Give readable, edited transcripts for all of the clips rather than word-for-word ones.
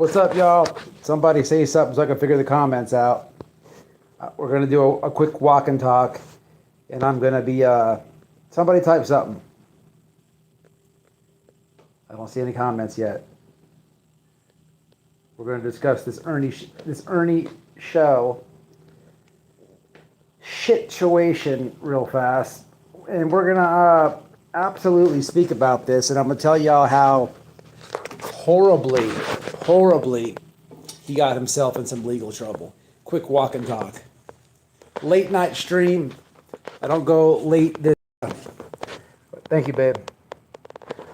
What's up, y'all? Somebody say something so I can figure the comments out. We're going to do a quick walk and talk, and I'm going to be, somebody type something. I don't see any comments yet. We're going to discuss this Ernie show situation real fast, and we're going to absolutely speak about this, and I'm going to tell y'all how horribly he got himself in some legal trouble. Quick walk and talk. Late night stream. I don't go late this. Thank you, babe.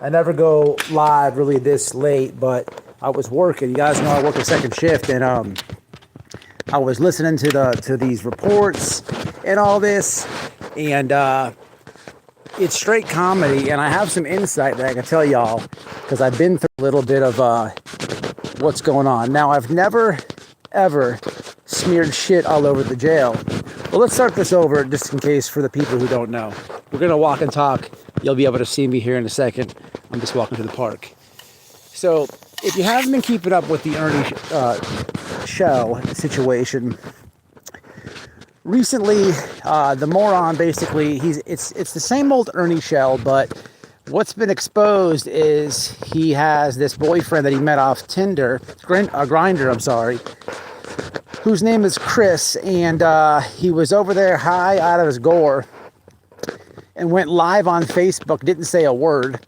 I never go live really this late, but I was working. You guys know I work a second shift, and I was listening to these reports and all this, and it's straight comedy, and I have some insight that I can tell y'all because I've been through a little bit of what's going on. Now, I've never, ever smeared shit all over the jail. Well, let's start this over just in case for the people who don't know. We're going to walk and talk. You'll be able to see me here in a second. I'm just walking to the park. So, if you haven't been keeping up with the Ernie show situation, recently, the moron basically, it's the same old Ernie shell, but what's been exposed is he has this boyfriend that he met off Tinder, Grindr, I'm sorry, whose name is Chris, and he was over there high out of his gore and went live on Facebook, didn't say a word,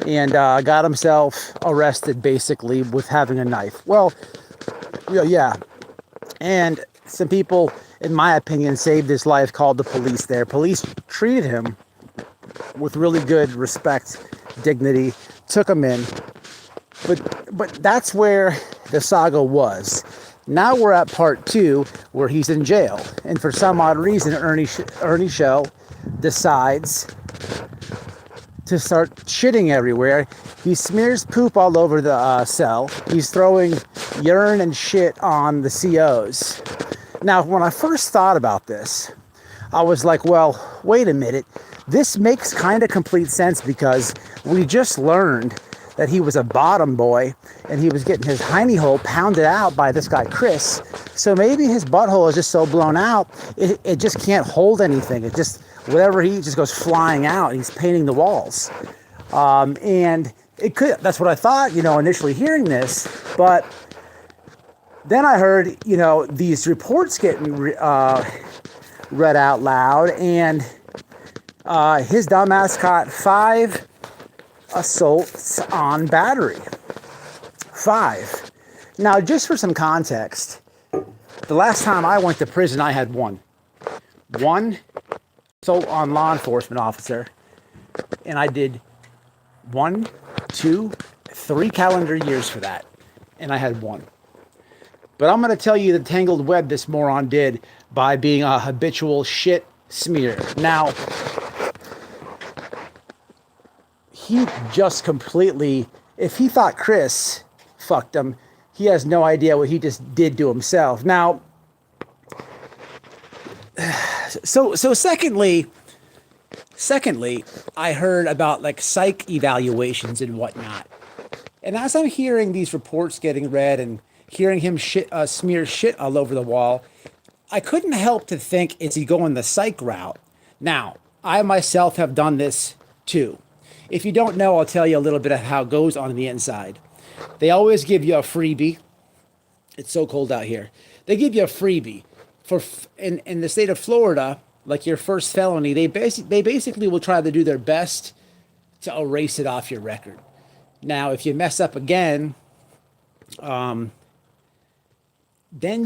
and got himself arrested basically with having a knife. Well, yeah, and some people, in my opinion, saved his life, called the police there. Police treated him with really good respect, dignity, took him in. But that's where the saga was. Now we're at part 2, where he's in jail. And for some odd reason, Ernie Shell decides to start shitting everywhere. He smears poop all over the cell. He's throwing urine and shit on the COs. Now, when I first thought about this, I was like, well, wait a minute. This makes kind of complete sense because we just learned that he was a bottom boy and he was getting his hiney hole pounded out by this guy, Chris. So maybe his butthole is just so blown out, it just can't hold anything. It just, whatever he just goes flying out. He's painting the walls. And it could, that's what I thought, initially hearing this. But then I heard, these reports getting read out loud, and his dumbass caught 5 assaults on battery. 5. Now, just for some context, the last time I went to prison, I had 1. 1 assault on law enforcement officer, and I did 1, 2, 3 calendar years for that, and I had 1. But I'm going to tell you the tangled web this moron did by being a habitual shit smear. Now, he just completely, if he thought Chris fucked him, he has no idea what he just did to himself. Now, so secondly, I heard about like psych evaluations and whatnot. And as I'm hearing these reports getting read and hearing him smear shit all over the wall, I couldn't help to think, is he going the psych route? Now, I myself have done this too. If you don't know, I'll tell you a little bit of how it goes on the inside. They always give you a freebie. It's so cold out here. They give you a freebie. In the state of Florida, like your first felony, they basically will try to do their best to erase it off your record. Now, if you mess up again, then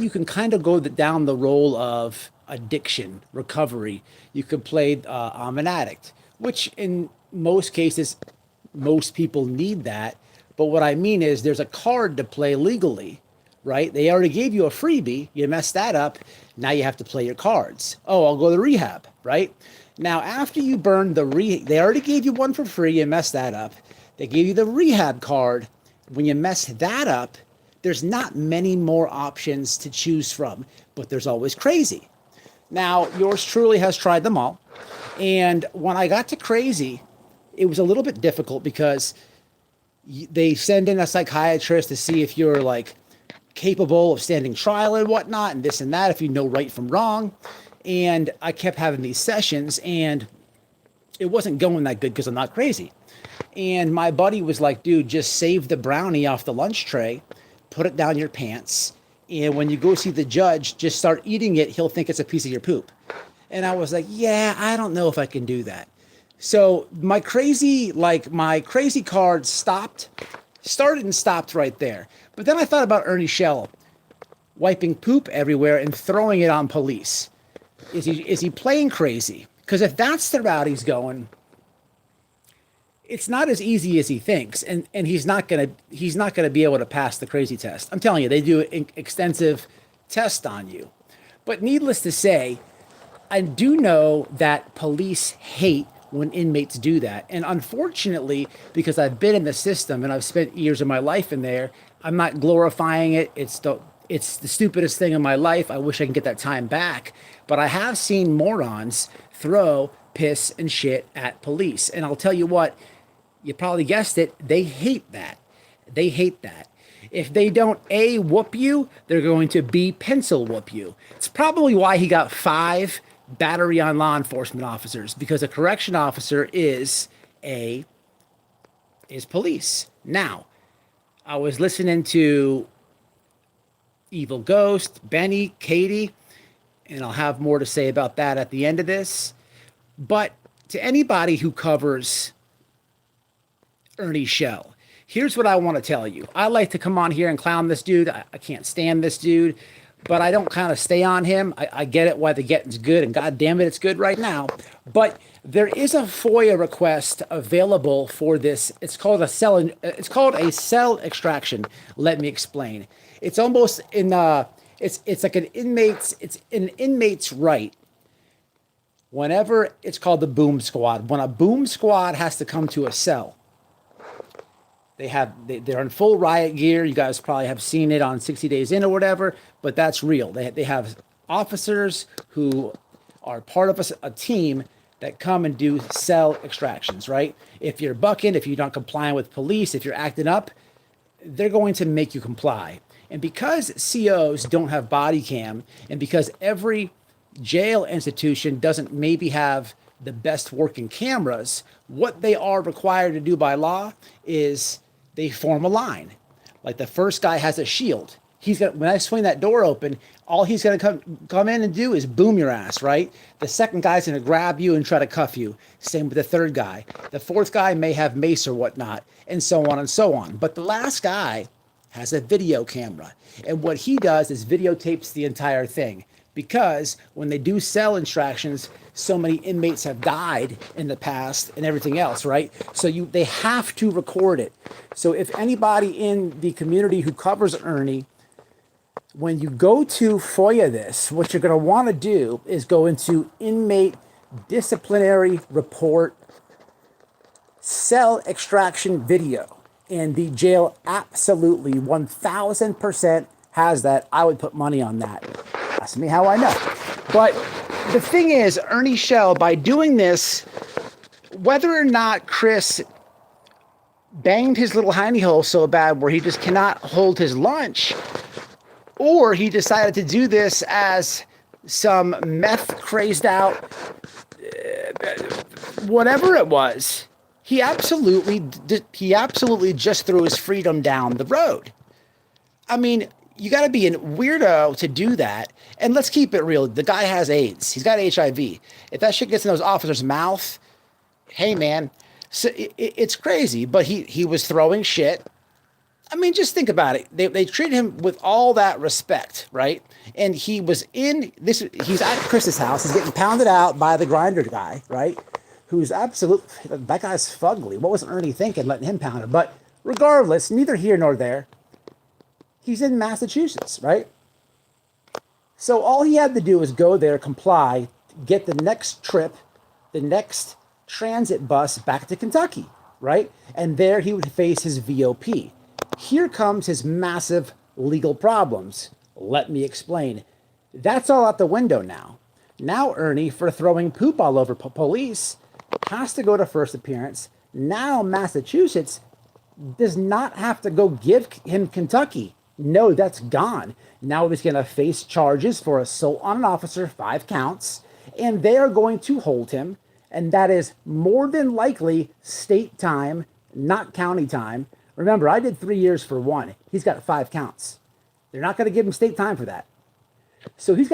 you can kind of go down the role of addiction, recovery. You could play I'm an addict, which in most cases, most people need that. But what I mean is there's a card to play legally, right? They already gave you a freebie. You messed that up. Now you have to play your cards. Oh, I'll go to rehab, right? Now, after you burn they already gave you one for free. You messed that up. They gave you the rehab card. When you mess that up, there's not many more options to choose from, but there's always crazy. Now, yours truly has tried them all. And when I got to crazy, it was a little bit difficult because They send in a psychiatrist to see if you're like capable of standing trial and whatnot, and this and that, if you know right from wrong. And I kept having these sessions, and it wasn't going that good because I'm not crazy. And my buddy was like, dude, just save the brownie off the lunch tray, put it down your pants, and when you go see the judge, just start eating it. He'll think it's a piece of your poop. And I was like, yeah, I don't know if I can do that. So my crazy card started and stopped right there. But then I thought about Ernie Shell wiping poop everywhere and throwing it on police. Is he playing crazy? Because if that's the route he's going, it's not as easy as he thinks, and he's not gonna be able to pass the crazy test. I'm telling you, they do an extensive test on you. But needless to say, I do know that police hate when inmates do that. And unfortunately, because I've been in the system and I've spent years of my life in there, I'm not glorifying it. It's the stupidest thing in my life. I wish I can get that time back. But I have seen morons throw piss and shit at police. And I'll tell you what, you probably guessed it, they hate that. They hate that. If they don't A, whoop you, they're going to B, pencil whoop you. It's probably why he got 5 battery on law enforcement officers, because a correction officer is police. Now, I was listening to Evil Ghost, Benny, Katie, and I'll have more to say about that at the end of this. But to anybody who covers Ernie Shell, here's what I want to tell you. I like to come on here and clown this dude. I can't stand this dude, but I don't kind of stay on him. I get it why the getting's good, and God damn it, it's good right now. But there is a FOIA request available for this. It's called a cell extraction. Let me explain. It's almost in it's like an inmate's right. Whenever it's called the boom squad. When a boom squad has to come to a cell, they're in full riot gear. You guys probably have seen it on 60 Days In or whatever, but that's real. They have officers who are part of a team that come and do cell extractions, right? If you're bucking, if you're not complying with police, if you're acting up, they're going to make you comply. And because COs don't have body cam, and because every jail institution doesn't maybe have the best working cameras, what they are required to do by law is they form a line. Like the first guy has a shield. When I swing that door open, all he's gonna come in and do is boom your ass, right? The second guy's gonna grab you and try to cuff you. Same with the third guy. The fourth guy may have mace or whatnot, and so on and so on. But the last guy has a video camera. And what he does is videotapes the entire thing. Because when they do cell extractions, so many inmates have died in the past and everything else, right? So they have to record it. So if anybody in the community who covers Ernie, when you go to FOIA this, what you're going to want to do is go into inmate disciplinary report cell extraction video. And the jail absolutely 1000% has that. I would put money on that. Ask me how I know. But the thing is, Ernie Shell, by doing this, whether or not Chris banged his little hiney hole so bad where he just cannot hold his lunch, or he decided to do this as some meth crazed out, whatever it was, he absolutely just threw his freedom down the road. I mean, you got to be a weirdo to do that. And let's keep it real. The guy has AIDS. He's got HIV. If that shit gets in those officers' mouth, hey, man, so it's crazy. But he was throwing shit. I mean, just think about it. They treated him with all that respect, right? And he's at Chris's house. He's getting pounded out by the grinder guy, right? Who's that guy's fugly. What was Ernie thinking, letting him pound him? But regardless, neither here nor there. He's in Massachusetts, right? So all he had to do was go there, comply, get the next trip, the next transit bus back to Kentucky, right? And there he would face his VOP. Here comes his massive legal problems. Let me explain. That's all out the window now. Now Ernie, for throwing poop all over police, has to go to first appearance. Now Massachusetts does not have to go give him Kentucky. No, that's gone. Now he's going to face charges for assault on an officer, 5 counts, and they are going to hold him. And that is more than likely state time, not county time. Remember, I did 3 years for one. He's got 5 counts. They're not going to give him state time for that. So he's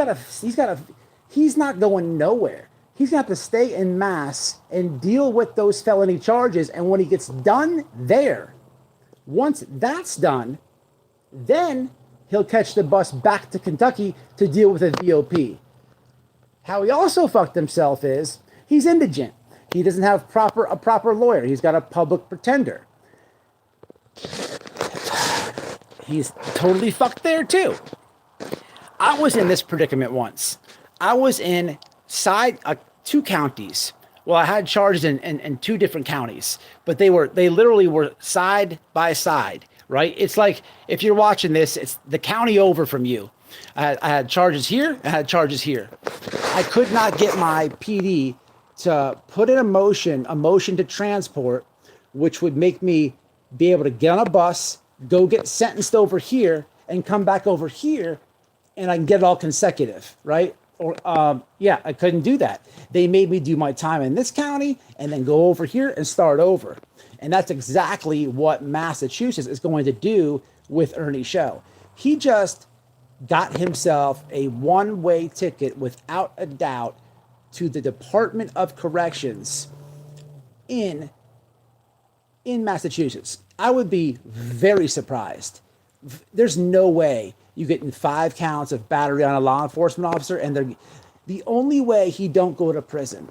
not going nowhere. He's going to have to stay in mass and deal with those felony charges. And when he gets done there, once that's done, then he'll catch the bus back to Kentucky to deal with a VOP. How he also fucked himself is he's indigent. He doesn't have a proper lawyer. He's got a public pretender. He's totally fucked there too. I was in this predicament once. I was in 2 counties. Well, I had charges in 2 different counties, but they literally were side by side, right? It's like if you're watching this, it's the county over from you. I had charges here. I had charges here. I could not get my PD to put in a motion to transport, which would make me be able to get on a bus, go get sentenced over here, and come back over here, and I can get it all consecutive, right? Or I couldn't do that. They made me do my time in this county and then go over here and start over. And that's exactly what Massachusetts is going to do with Ernie Shell. He just got himself a one-way ticket without a doubt to the Department of Corrections in Massachusetts. I would be very surprised. There's no way you get in 5 counts of battery on a law enforcement officer, and the only way he don't go to prison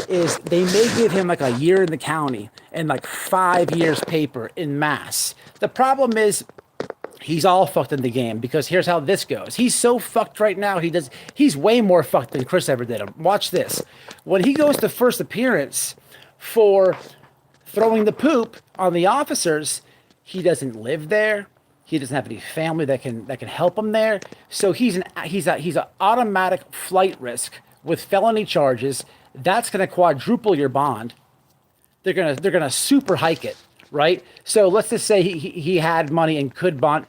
is they may give him like a year in the county and like 5 years paper in mass. The problem is he's all fucked in the game, because here's how this goes. He's so fucked right now. He's way more fucked than Chris ever did him. Watch this. When he goes to first appearance for throwing the poop on the officers, he doesn't live there. He doesn't have any family that can help him there. So he's an automatic flight risk with felony charges. That's going to quadruple your bond. They're gonna super hike it, right? So let's just say he had money and could bond.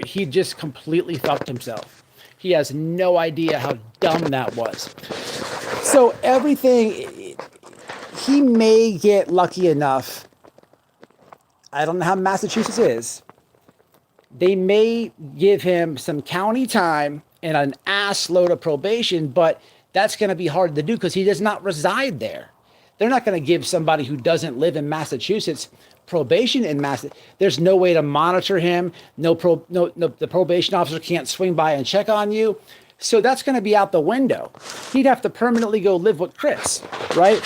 He just completely fucked himself. He has no idea how dumb that was. So everything, he may get lucky enough. I don't know how Massachusetts is. They may give him some county time and an ass load of probation, but that's going to be hard to do because he does not reside there. They're not going to give somebody who doesn't live in Massachusetts probation in Massachusetts. There's no way to monitor him. No, the probation officer can't swing by and check on you. So that's going to be out the window. He'd have to permanently go live with Chris, right?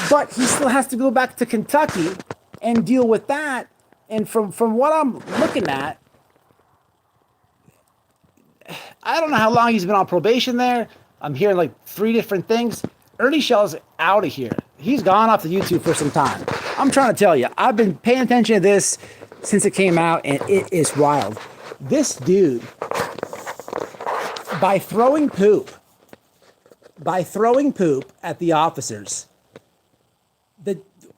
But he still has to go back to Kentucky and deal with that. And from what I'm looking at, I don't know how long he's been on probation there. I'm hearing like 3 different things. Ernie Shell's out of here. He's gone off the YouTube for some time. I'm trying to tell you, I've been paying attention to this since it came out, and it is wild. This dude, by throwing poop at the officers,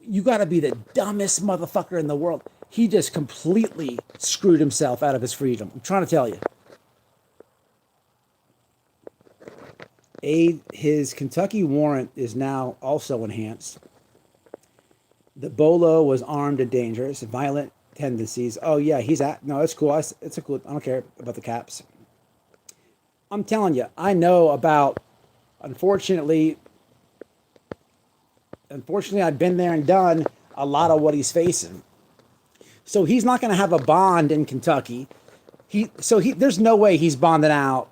you got to be the dumbest motherfucker in the world. He just completely screwed himself out of his freedom. I'm trying to tell you. His Kentucky warrant is now also enhanced. The Bolo was armed and dangerous, violent tendencies. Oh yeah, no, it's cool. It's a cool. I don't care about the caps. I'm telling you, I know about. Unfortunately, I've been there and done a lot of what he's facing. So he's not going to have a bond in Kentucky. There's no way he's bonding out.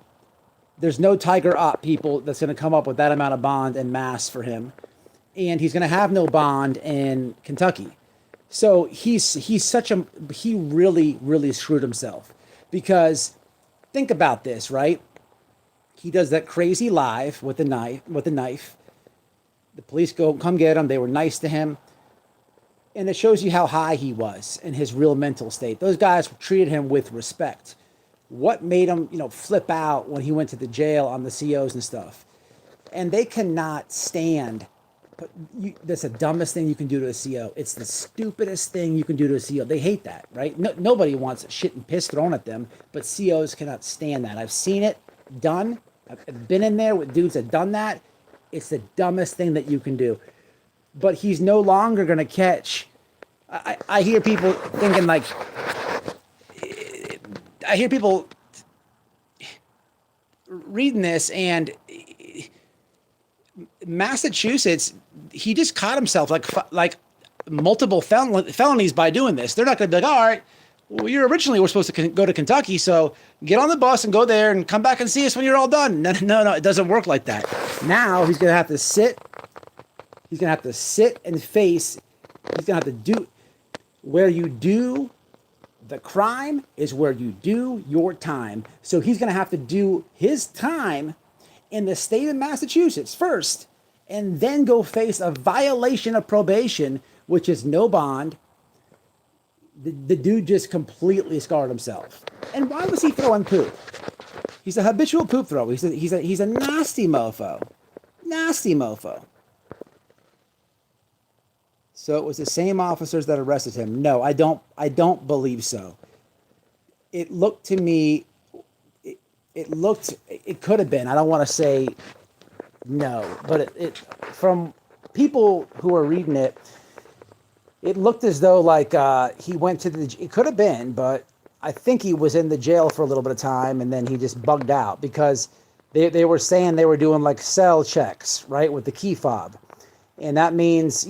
There's no Tiger Up people that's going to come up with that amount of bond en masse for him. And he's going to have no bond in Kentucky. So he really, really screwed himself. Because think about this, right? He does that crazy live with a knife. The police come get him. They were nice to him. And it shows you how high he was in his real mental state. Those guys treated him with respect. What made him, flip out when he went to the jail on the COs and stuff? And they cannot stand But that's the dumbest thing you can do to a CO. It's the stupidest thing you can do to a CO. They hate that, right? No, nobody wants shit and piss thrown at them, but COs cannot stand that. I've seen it done. I've been in there with dudes that done that. It's the dumbest thing that you can do. But he's no longer going to catch. I hear people thinking like, I hear people reading this, and Massachusetts, he just caught himself like multiple felonies by doing this. They're not going to be like, all right, well, you originally were supposed to go to Kentucky, so get on the bus and go there and come back and see us when you're all done. No, it doesn't work like that. Now he's going to have to sit. He's going to have to sit and face. He's going to have to do where you do the crime is where you do your time. So he's going to have to do his time in the state of Massachusetts first, and then go face a violation of probation, which is no bond. The dude just completely scarred himself. And why was he throwing poop? He's a habitual poop thrower. He's a nasty mofo. Nasty mofo. So it was the same officers that arrested him. No, I don't believe so. It looked to me, it could have been. I don't want to say no, but it from people who are reading it, it looked as though like he went to it could have been, but I think he was in the jail for a little bit of time, and then he just bugged out because they were saying they were doing like cell checks, right, with the key fob. And that means,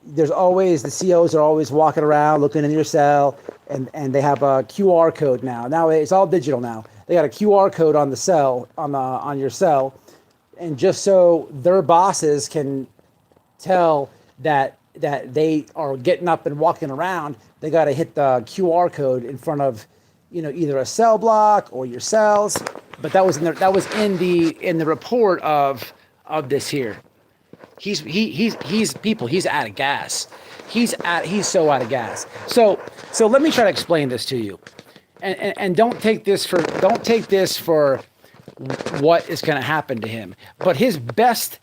there's always, the COs are always walking around looking in your cell, and they have a QR code now. Now it's all digital now. They got a QR code on the cell, on your cell, and just so their bosses can tell that they are getting up and walking around, they got to hit the QR code in front of, either a cell block or your cells. But that was in the report of this here. He's out of gas. He's so out of gas. So let me try to explain this to you, and don't take this for what is going to happen to him. But his best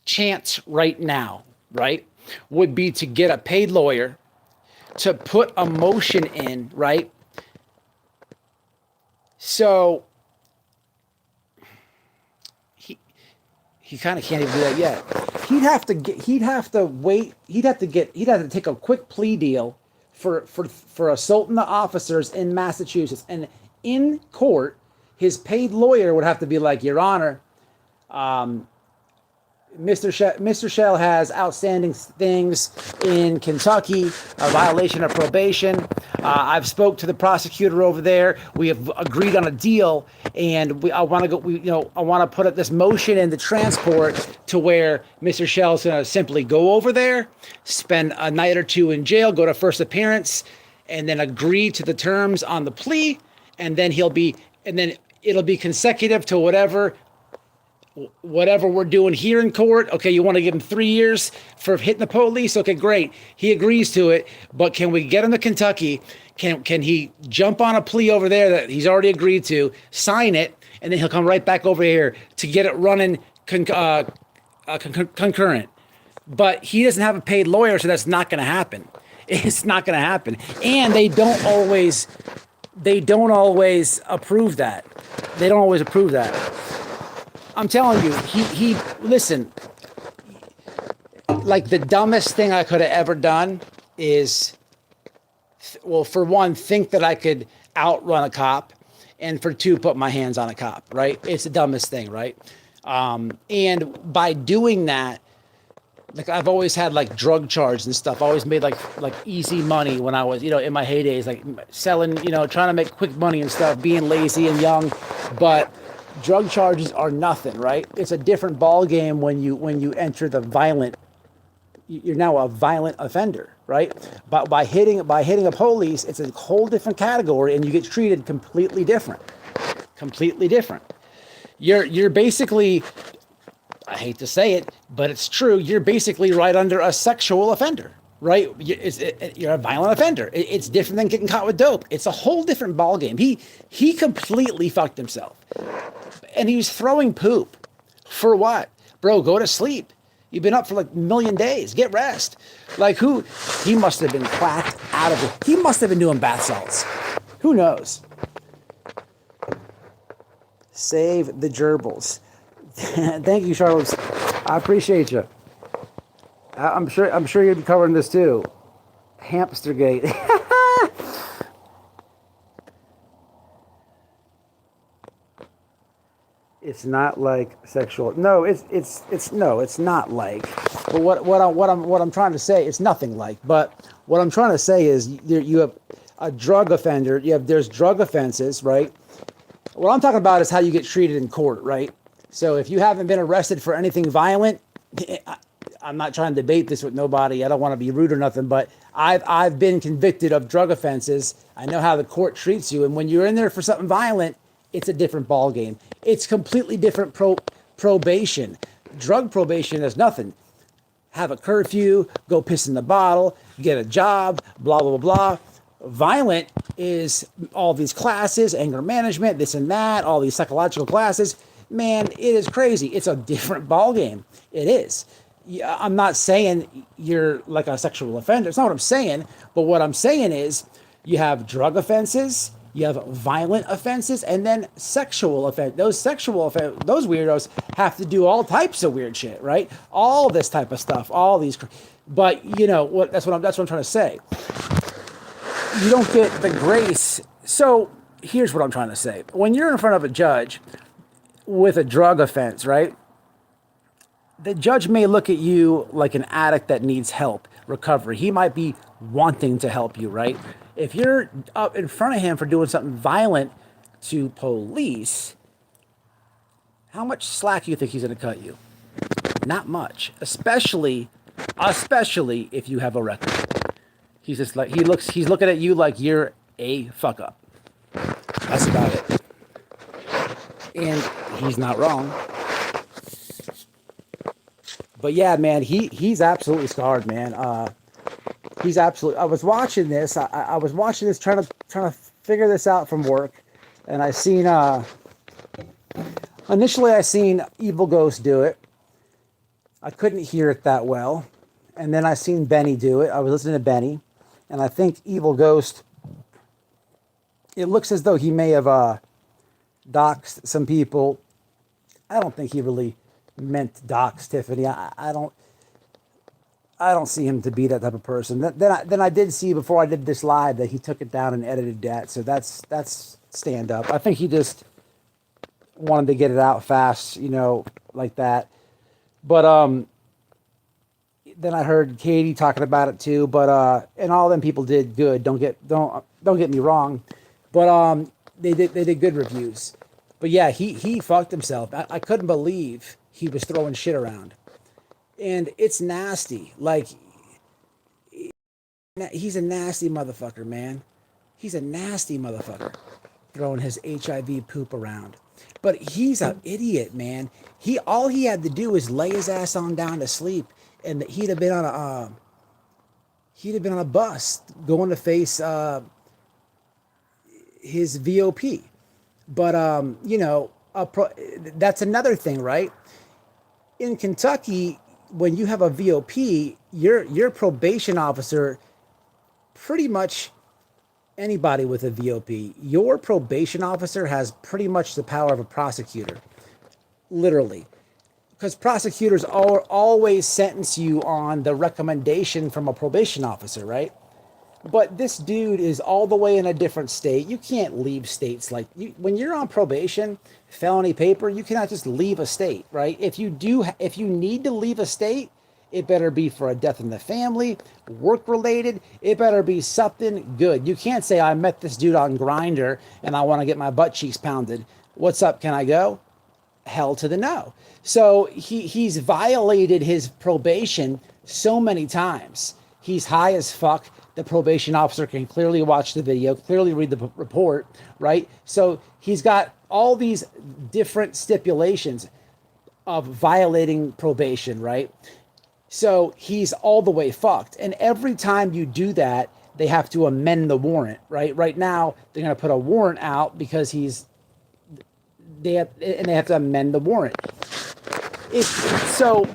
chance right now, right, would be to get a paid lawyer to put a motion in, right? So he kind of can't even do that yet. He'd have to take a quick plea deal for assaulting the officers in Massachusetts. And in court, his paid lawyer would have to be like, Your Honor, Mr. Shell has outstanding things in Kentucky, a violation of probation. I've spoke to the prosecutor over there. We have agreed on a deal, and I want to put up this motion in the transport to where Mr. Shell's going to simply go over there, spend a night or two in jail, go to first appearance, and then agree to the terms on the plea, and then it'll be consecutive to whatever we're doing here in court. Okay, you want to give him 3 years for hitting the police? Okay, great. He agrees to it, but can we get him to Kentucky? Can he jump on a plea over there that he's already agreed to, sign it, and then he'll come right back over here to get it running concurrent. But he doesn't have a paid lawyer, so that's not going to happen. It's not going to happen. And they don't always approve that. They don't always approve that. I'm telling you, he listen, like the dumbest thing I could have ever done is, well, for one, think that I could outrun a cop, and for two, put my hands on a cop, right? It's the dumbest thing, right? And by doing that, like I've always had like drug charges and stuff. I always made like easy money when I was, in my heydays, like selling, trying to make quick money and stuff, being lazy and young, but drug charges are nothing, right? It's a different ball game when you enter the violent. You're now a violent offender, right? But by hitting a police, it's a whole different category, and you get treated completely different. Completely different. You're basically, I hate to say it, but it's true. You're basically right under a sexual offender, right? You're a violent offender. It's different than getting caught with dope. It's a whole different ball game. He completely fucked himself. And he was throwing poop. For what? Bro, go to sleep. You've been up for like a million days. Get rest. Like he must have been clacked out of it. He must have been doing bath salts. Who knows? Save the gerbils. Thank you, Charlotte. I appreciate you. I'm sure you'll be covering this too. Hamstergate. It's not like sexual. No, it's not like. But what I'm trying to say, it's nothing like. But what I'm trying to say is you have a drug offender. There's drug offenses, right? What I'm talking about is how you get treated in court, right? So if you haven't been arrested for anything violent, I'm not trying to debate this with nobody. I don't want to be rude or nothing, but I've been convicted of drug offenses. I know how the court treats you, and when you're in there for something violent, it's a different ball game. It's completely different probation. Drug probation is nothing. Have a curfew, go piss in the bottle, get a job, blah, blah, blah, blah. Violent is all these classes, anger management, this and that, all these psychological classes. Man, it is crazy. It's a different ball game. It is. I'm not saying you're like a sexual offender. It's not what I'm saying. But what I'm saying is you have drug offenses, you have violent offenses, and then sexual offense. Those those weirdos have to do all types of weird shit, right? All this type of stuff, all these. But you know what? That's what I'm trying to say. You don't get the grace. So here's what I'm trying to say. When you're in front of a judge with a drug offense, right? The judge may look at you like an addict that needs help, recovery. He might be wanting to help you, right? If you're up in front of him for doing something violent to police, how much slack do you think he's going to cut you? Not much, especially if you have a record. He's just like, he's looking at you like you're a fuck up. That's about it. And he's not wrong. But yeah, man, he's absolutely scarred, man. He's absolutely. I was watching this. I was watching this, trying to figure this out from work, and I seen. Initially, I seen Evil Ghost do it. I couldn't hear it that well, and then I seen Benny do it. I was listening to Benny, and I think Evil Ghost. It looks as though he may have doxed some people. I don't think he really meant dox Tiffany. I don't see him to be that type of person. Then I did see before I did this live that he took it down and edited that. So that's stand up. I think he just wanted to get it out fast, you know, like that. But then I heard Katie talking about it too. But and all them people did good. Don't get me wrong. But they did good reviews. But yeah, he fucked himself. I couldn't believe he was throwing shit around. And it's nasty. Like, he's a nasty motherfucker, man. He's a nasty motherfucker throwing his HIV poop around. But he's an idiot, man. All he had to do was lay his ass on down to sleep, and he'd have been on a bus going to face his VOP. But you know, that's another thing, right? In Kentucky, when you have a VOP, your probation officer, pretty much anybody with a VOP, your probation officer has pretty much the power of a prosecutor, literally, because prosecutors always sentence you on the recommendation from a probation officer, right? But this dude is all the way in a different state. You can't leave states when you're on probation, felony paper, you cannot just leave a state, right? If you need to leave a state, it better be for a death in the family, work related. It better be something good. You can't say, I met this dude on Grindr and I want to get my butt cheeks pounded. What's up? Can I go? Hell to the no. So he's violated his probation so many times. He's high as fuck. The probation officer can clearly watch the video, clearly read the report, right? So he's got all these different stipulations of violating probation, right? So he's all the way fucked. And every time you do that, they have to amend the warrant, right? Right now, they're going to put a warrant out because they have to amend the warrant. So,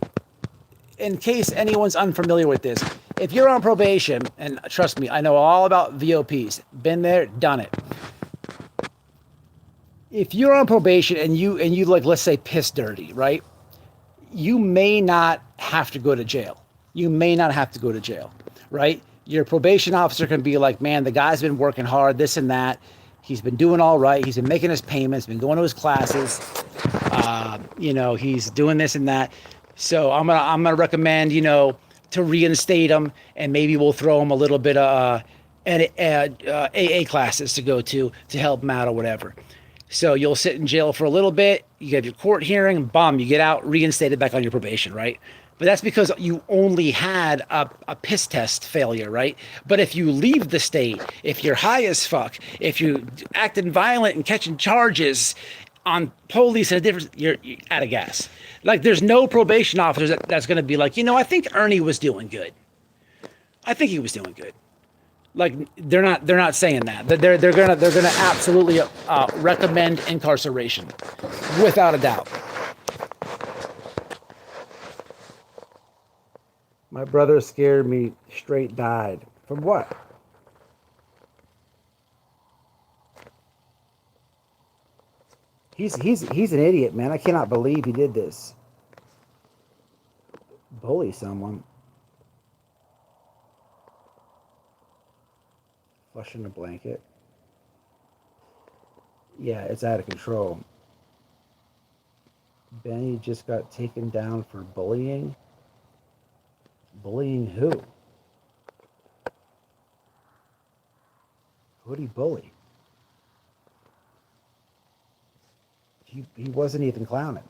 in case anyone's unfamiliar with this, if you're on probation, and trust me, I know all about VOPs, been there, done it. If you're on probation and you like, let's say, piss dirty, right? You may not have to go to jail. You may not have to go to jail, right? Your probation officer can be like, man, the guy's been working hard, this and that. He's been doing all right. He's been making his payments, been going to his classes. He's doing this and that. So I'm gonna recommend, to reinstate him, and maybe we'll throw him a little bit of AA classes to go to help him out or whatever. So you'll sit in jail for a little bit. You get your court hearing, and boom, you get out, reinstated back on your probation, right? But that's because you only had a piss test failure, right? But if you leave the state, if you're high as fuck, if you acting violent and catching charges on police and you're out of gas. Like, there's no probation officer that's going to be like, I think Ernie was doing good. I think he was doing good. Like, they're not saying that. They're gonna absolutely recommend incarceration, without a doubt. My brother scared me, straight died. From what? He's an idiot, man. I cannot believe he did this. Bully someone. Flushing a blanket. Yeah, it's out of control. Benny just got taken down for bullying. Bullying who? Who'd he bully? He wasn't even clowning.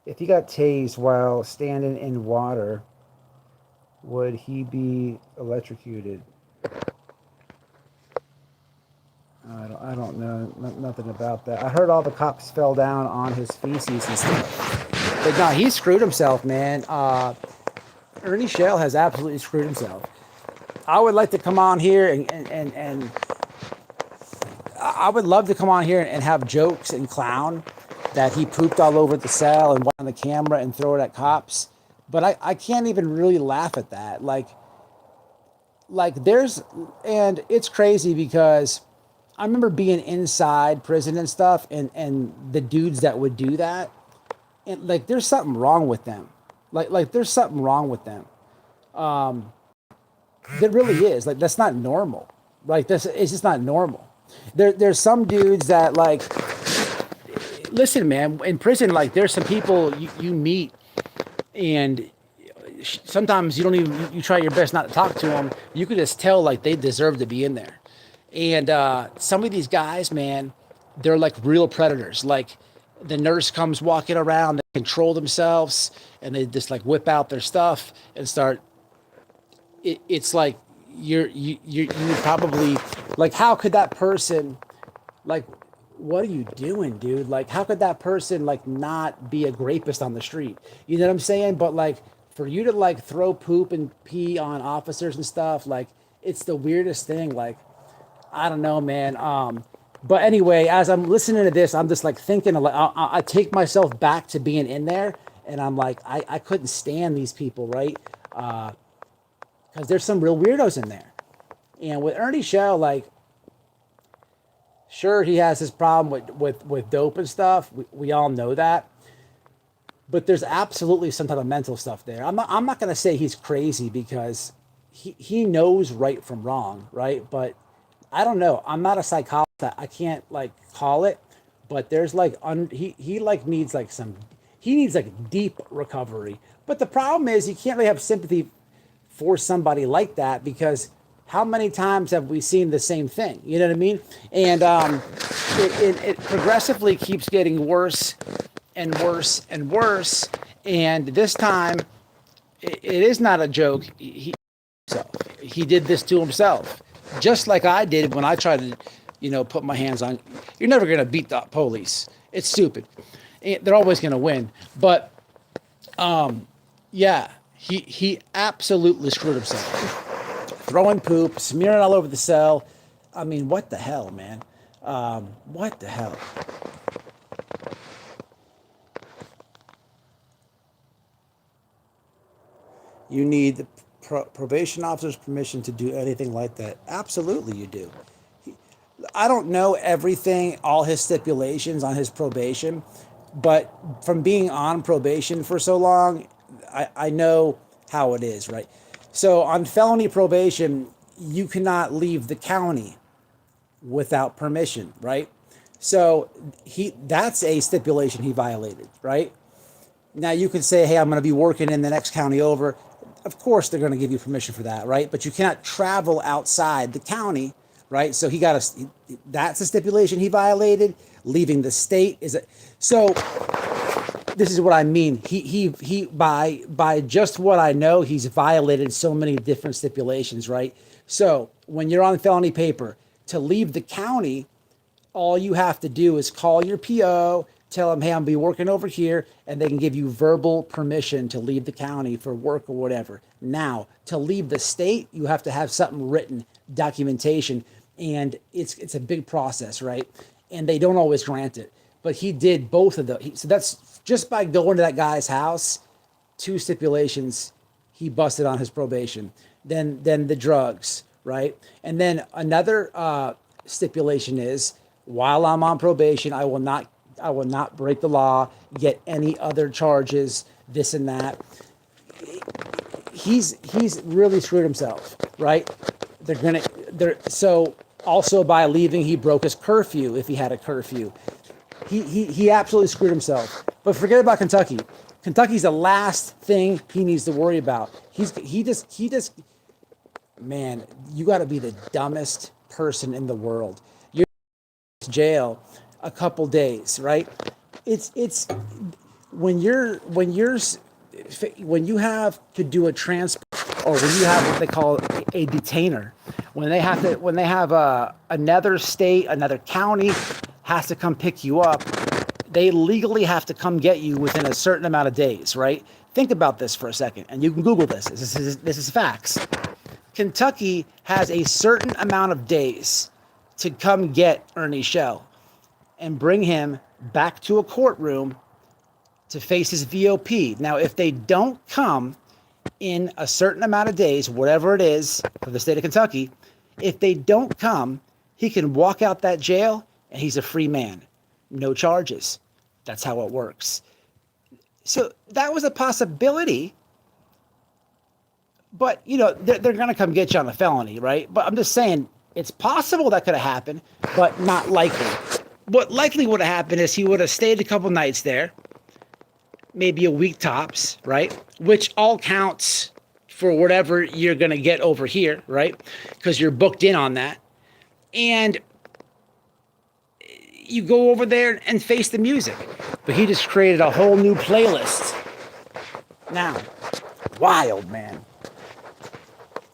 If he got tased while standing in water, would he be electrocuted? I don't know nothing about that. I heard all the cops fell down on his feces and stuff. But no, he screwed himself, man. Ernie Shell has absolutely screwed himself. I would like to come on here and I would love to come on here and have jokes and clown that he pooped all over the cell and went on the camera and throw it at cops. But I can't even really laugh at that. Like and it's crazy because I remember being inside prison and stuff, and the dudes that would do that, and like, there's something wrong with them. Like there's something wrong with them. There really is. Like, that's not normal. Like, it's just not normal. There's some dudes that, like, listen, man, in prison, like, there's some people you meet, and sometimes you try your best not to talk to them. You could just tell, like, they deserve to be in there. And some of these guys, man, they're like real predators. Like, the nurse comes walking around, they control themselves, and they just like whip out their stuff and start. It's like you probably, like, how could that person, like, what are you doing, dude? Like, how could that person, like, not be a rapist on the street? You know what I'm saying? But, like, for you to, like, throw poop and pee on officers and stuff, like, it's the weirdest thing. Like, I don't know, man. But anyway, as I'm listening to this, I'm just like thinking, like, I take myself back to being in there, and I'm like, I couldn't stand these people, right? Because there's some real weirdos in there. And with Ernie Shell, like, sure, he has his problem with dope and stuff. We all know that. But there's absolutely some type of mental stuff there. I'm not going to say he's crazy, because he knows right from wrong, right? But I don't know. I'm not a psychologist. I can't, like, call it. But there's, like, he like needs, like, he needs, like, deep recovery. But the problem is, you can't really have sympathy for somebody like that, because how many times have we seen the same thing? You know what I mean? And it progressively keeps getting worse and worse and worse. And this time, it is not a joke. He did this to himself, just like I did when I tried to, put my hands on. You're never going to beat the police. It's stupid. They're always going to win. But yeah, he absolutely screwed himself. Throwing poop, smearing all over the cell. I mean, what the hell, man? What the hell? You need the probation officer's permission to do anything like that. Absolutely, you do. I don't know everything, all his stipulations on his probation, but from being on probation for so long, I know how it is, right? So on felony probation, you cannot leave the county without permission, right? So that's a stipulation he violated, right? Now you can say, hey, I'm going to be working in the next county over. Of course, they're going to give you permission for that, right? But you cannot travel outside the county, right? So that's a stipulation he violated. Leaving the state so this is what I mean. He by just what I know, he's violated so many different stipulations, right? So when you're on felony paper, to leave the county, all you have to do is call your PO, tell them, hey, I'm gonna be working over here, and they can give you verbal permission to leave the county for work or whatever. Now, to leave the state, you have to have something written, documentation, and it's a big process, right? And they don't always grant it. But he did both of those. So that's just by going to that guy's house, 2 stipulations, he busted on his probation. Then the drugs, right? And then another stipulation is, while I'm on probation, I will not break the law, get any other charges, this and that. He's really screwed himself, right? So also by leaving, he broke his curfew if he had a curfew. He absolutely screwed himself. But forget about Kentucky. Kentucky's the last thing he needs to worry about. He just man, you got to be the dumbest person in the world. You're in jail a couple days, right? It's when you have to do a transport, or when you have what they call a detainer, when they have another state, another county has to come pick you up, they legally have to come get you within a certain amount of days, right? Think about this for a second, and you can Google this. This is facts. Kentucky has a certain amount of days to come get Ernie Shell and bring him back to a courtroom to face his VOP. Now, if they don't come in a certain amount of days, whatever it is for the state of Kentucky, if they don't come, he can walk out that jail and he's a free man. No charges. That's how it works. So that was a possibility. But, they're going to come get you on a felony, right? But I'm just saying, it's possible that could have happened, but not likely. What likely would have happened is he would have stayed a couple nights there, maybe a week tops, right? Which all counts for whatever you're going to get over here, right? Because you're booked in on that. And you go over there and face the music. But he just created a whole new playlist. Now, wild, man.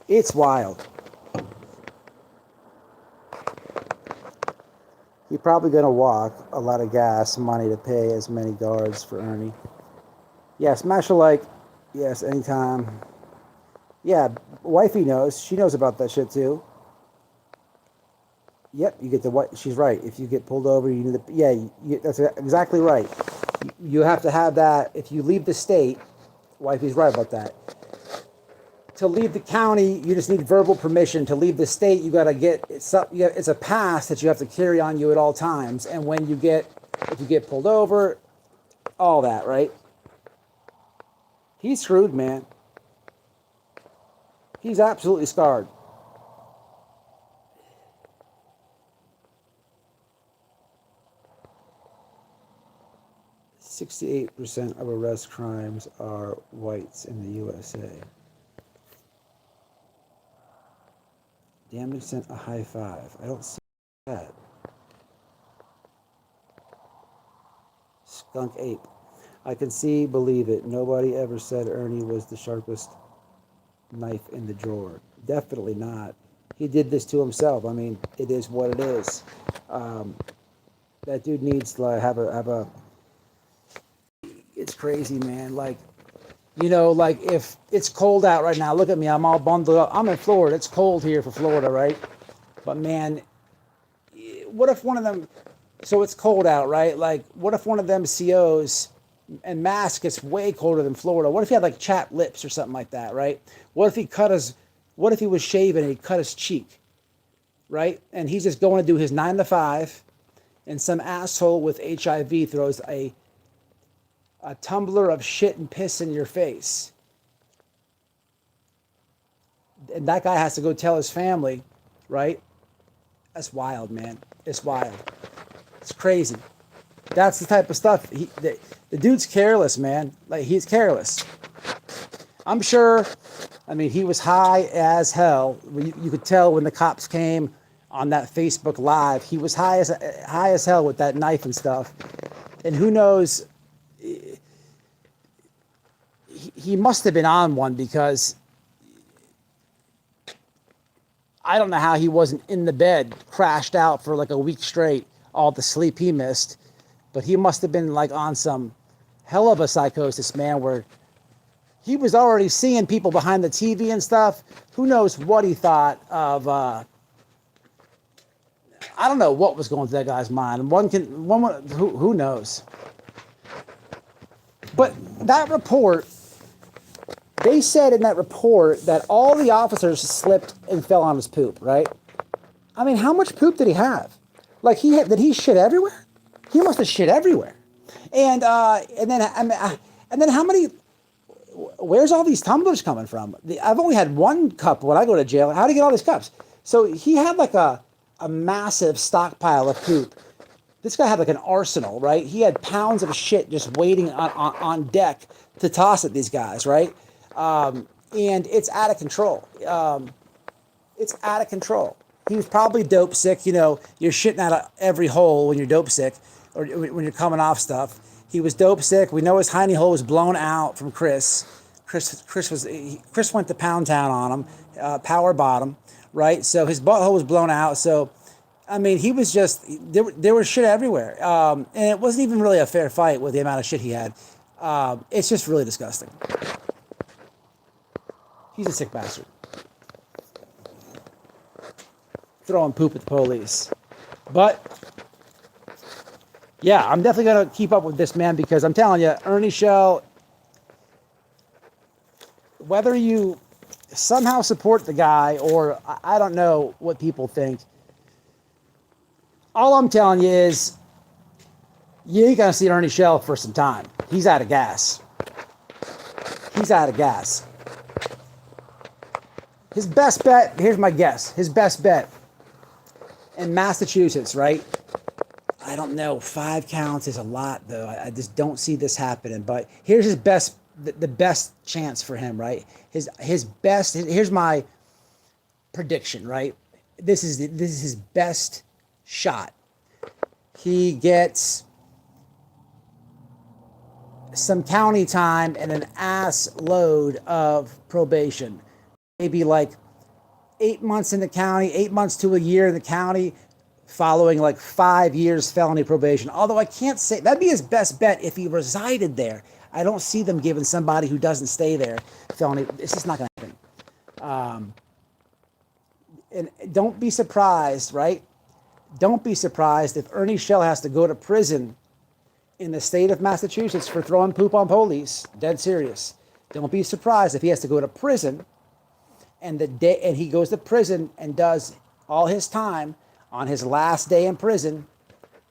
It's wild. You're probably going to walk a lot of gas money to pay as many guards for Ernie. Yeah, smash a like. Yes, anytime. Yeah, Wifey knows. She knows about that shit too. Yep, you get the what? She's right. If you get pulled over, you need the. Yeah, that's exactly right. You have to have that. If you leave the state, Wifey's right about that. To leave the county, you just need verbal permission. To leave the state, you got to get it's a pass that you have to carry on you at all times. And if you get pulled over, all that, right? He's screwed, man. He's absolutely scarred. %68 of arrest crimes are whites in the USA. Damage sent a high five. I don't see that. Skunk ape. I can see, believe it. Nobody ever said Ernie was the sharpest knife in the drawer. Definitely not. He did this to himself. I mean, it is what it is. That dude needs to have a. It's crazy, man. Like if it's cold out right now, look at me. I'm all bundled up. I'm in Florida. It's cold here for Florida, right? But man, what if one of them, so it's cold out, right? Like, what if one of them COs and Mass gets way colder than Florida? What if he had like chapped lips or something like that, right? What if he was shaving and he cut his cheek, right? And he's just going to do his 9 to 5, and some asshole with HIV throws a tumbler of shit and piss in your face. And that guy has to go tell his family, right? That's wild, man. It's wild. It's crazy. That's the type of stuff. The dude's careless, man. Like, he's careless. I'm sure, I mean, he was high as hell. You could tell when the cops came on that Facebook Live. He was high as hell with that knife and stuff. And who knows, he must have been on one, because I don't know how he wasn't in the bed, crashed out for like a week straight, all the sleep he missed. But he must have been like on some hell of a psychosis, man, where he was already seeing people behind the TV and stuff. Who knows what he thought of, I don't know what was going through that guy's mind. Who knows? But that report, they said in that report that all the officers slipped and fell on his poop, right? I mean, how much poop did he have? Like, did he shit everywhere? He must have shit everywhere. And then how many? Where's all these tumblers coming from? I've only had one cup when I go to jail. How do you get all these cups? So he had like a massive stockpile of poop. This guy had like an arsenal, right? He had pounds of shit just waiting on deck to toss at these guys, right? And it's out of control. It's out of control. He was probably dope sick. You know, you're shitting out of every hole when you're dope sick or when you're coming off stuff. He was dope sick. We know his hiney hole was blown out from Chris. Chris went to Pound Town on him, power bottom, right? So his butthole was blown out. So, I mean, he was just, there was shit everywhere. And it wasn't even really a fair fight with the amount of shit he had. It's just really disgusting. He's a sick bastard. Throwing poop at the police. But, yeah, I'm definitely going to keep up with this, man, because I'm telling you, Ernie Shell, whether you somehow support the guy or I don't know what people think, all I'm telling you is you ain't going to see Ernie Shell for some time. He's out of gas. He's out of gas. His best bet, here's my guess, his best bet in Massachusetts, right? I don't know, 5 counts is a lot, though. I just don't see this happening. But here's his best, the best chance for him, right? His best, here's my prediction, right? This is his best shot. He gets some county time and an ass load of probation. Maybe like 8 months in the county, 8 months to a year in the county, following like 5 years felony probation. Although I can't say, that'd be his best bet if he resided there. I don't see them giving somebody who doesn't stay there felony. It's just not going to happen. And don't be surprised, right? Don't be surprised if Ernie Shell has to go to prison in the state of Massachusetts for throwing poop on police. Dead serious. Don't be surprised if he has to go to prison and he goes to prison and does all his time on his last day in prison.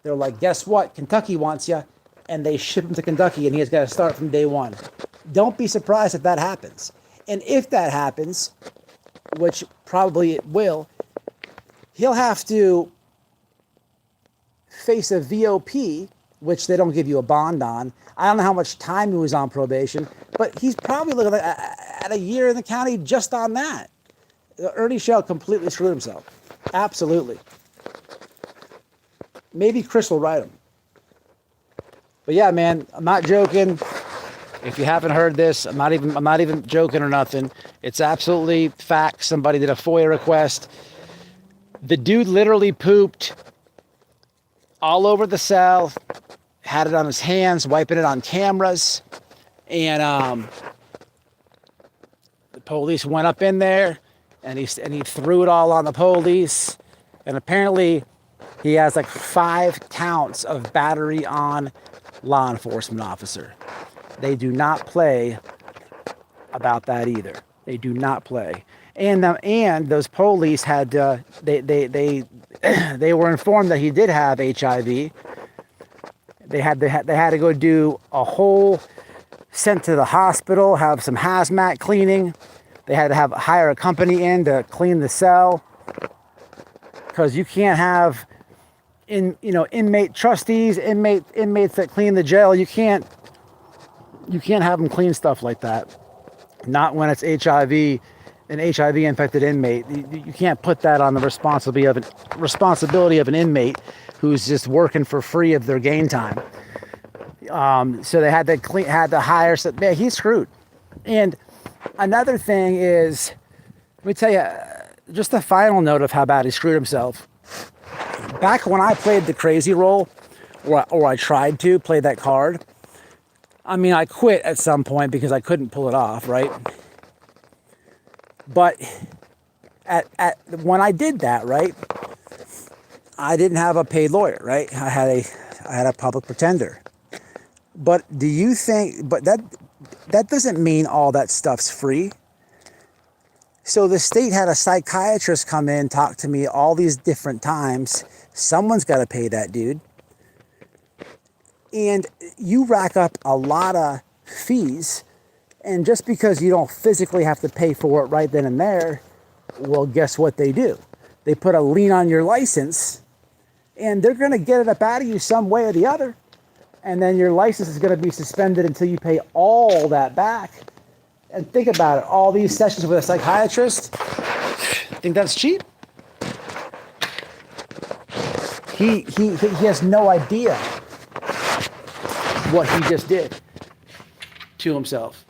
They're like, guess what? Kentucky wants you. And they ship him to Kentucky and he has got to start from day one. Don't be surprised if that happens. And if that happens, which probably it will, he'll have to face a VOP, which they don't give you a bond on. I don't know how much time he was on probation, but he's probably looking at a year in the county just on that. Ernie Shell completely screwed himself. Absolutely. Maybe Chris will write him. But yeah, man, I'm not joking. If you haven't heard this, I'm not even joking or nothing. It's absolutely fact. Somebody did a FOIA request. The dude literally pooped all over the cell, had it on his hands, wiping it on cameras, and the police went up in there, and he threw it all on the police, and apparently He has like 5 counts of battery on law enforcement officer. They do not play about that either. They do not play. And those police had they were informed that he did have HIV. They had to go do a whole, sent to the hospital, have some hazmat cleaning. They had to hire a company in to clean the cell, because you can't have inmate trustees, inmates that clean the jail. You can't have them clean stuff like that. Not when it's HIV, an HIV infected inmate. You can't put that on the responsibility of an inmate who's just working for free of their gain time. So they had to hire. Man, he's screwed. And another thing is, let me tell you, just a final note of how bad he screwed himself. Back when I played the crazy role, or I tried to play that card, I mean, I quit at some point because I couldn't pull it off, right? But when I did that, right, I didn't have a paid lawyer, right? I had a public pretender. But do you think? But that doesn't mean all that stuff's free. So the state had a psychiatrist come in, talk to me all these different times. Someone's got to pay that dude. And you rack up a lot of fees. And just because you don't physically have to pay for it right then and there, well, guess what they do? They put a lien on your license, and they're going to get it up out of you some way or the other. And then your license is going to be suspended until you pay all that back. And think about it, all these sessions with a psychiatrist, think that's cheap? He has no idea what he just did to himself.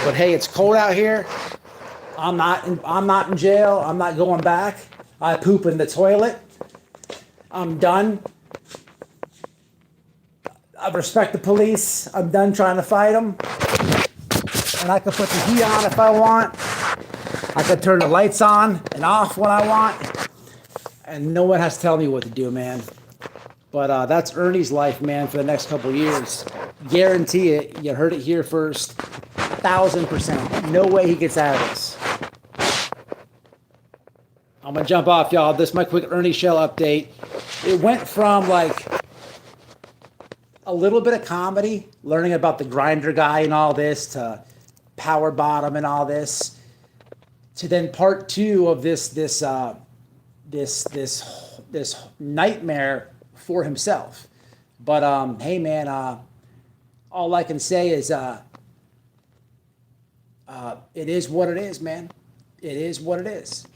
But hey, it's cold out here. I'm not in jail. I'm not going back. I poop in the toilet. I'm done. I respect the police. I'm done trying to fight them. And I can put the heat on if I want. I can turn the lights on and off when I want. And no one has to tell me what to do, man. But that's Ernie's life, man, for the next couple of years. Guarantee it. You heard it here first. 1,000%. No way he gets out of this. I'm going to jump off, y'all. This is my quick Ernie Shell update. It went from like a little bit of comedy, learning about the grinder guy and all this, to power bottom and all this, to then part 2 of this nightmare for himself. But hey, man, all I can say is it is what it is, man. It is what it is.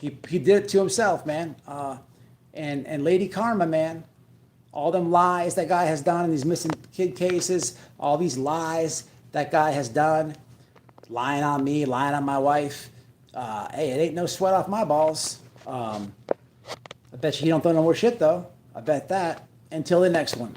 He did it to himself, man. And Lady Karma, man. All them lies that guy has done in these missing kid cases, all these lies that guy has done, lying on me, lying on my wife. Hey, it ain't no sweat off my balls. I bet you he don't throw no more shit, though. I bet that. Until the next one.